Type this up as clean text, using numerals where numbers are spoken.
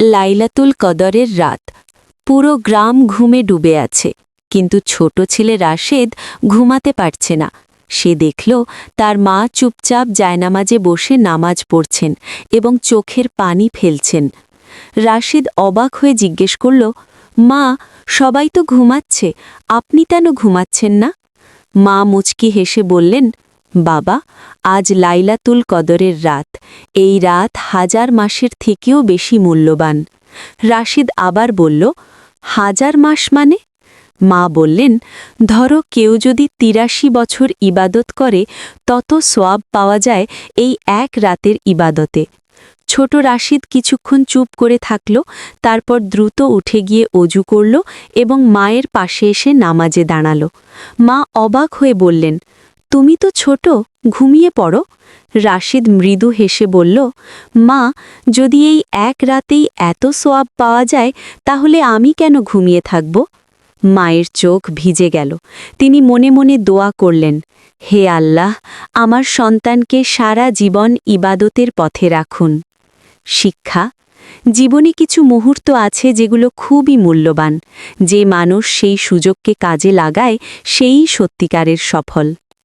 লাইলাতুল কদরের রাত। পুরো গ্রাম ঘুমে ডুবে আছে, কিন্তু ছোট ছেলে রাশেদ ঘুমাতে পারছে না। সে দেখল তার মা চুপচাপ জায়নামাজে বসে নামাজ পড়ছেন এবং চোখের পানি ফেলছেন। রাশেদ অবাক হয়ে জিজ্ঞেস করল, মা, সবাই তো ঘুমাচ্ছে, আপনি কেন ঘুমাচ্ছেন না? মা মুচকি হেসে বললেন, বাবা, আজ লাইলাতুল কদরের রাত। এই রাত 1000 মাসের থেকেও বেশি মূল্যবান। রাশিদ আবার বলল, 1000 মাস মানে? মা বললেন, ধরো কেউ যদি 83 বছর ইবাদত করে, তত সোয়াব পাওয়া যায় এই এক রাতের ইবাদতে। ছোট রাশিদ কিছুক্ষণ চুপ করে থাকল, তারপর দ্রুত উঠে গিয়ে অজু করল এবং মায়ের পাশে এসে নামাজে দাঁড়াল। মা অবাক হয়ে বললেন, তুমি তো ছোট, ঘুমিয়ে পড়ো। রাশিদ মৃদু হেসে বলল, মা, যদি এই এক রাতেই এত সোয়াব পাওয়া যায়, তাহলে আমি কেন ঘুমিয়ে থাকব? মায়ের চোখ ভিজে গেল। তিনি মনে মনে দোয়া করলেন, হে আল্লাহ, আমার সন্তানকে সারা জীবন ইবাদতের পথে রাখুন। শিক্ষা: জীবনে কিছু মুহূর্ত আছে যেগুলো খুবই মূল্যবান। যে মানুষ সেই সুযোগকে কাজে লাগায়, সেই সত্যিকারের সফল।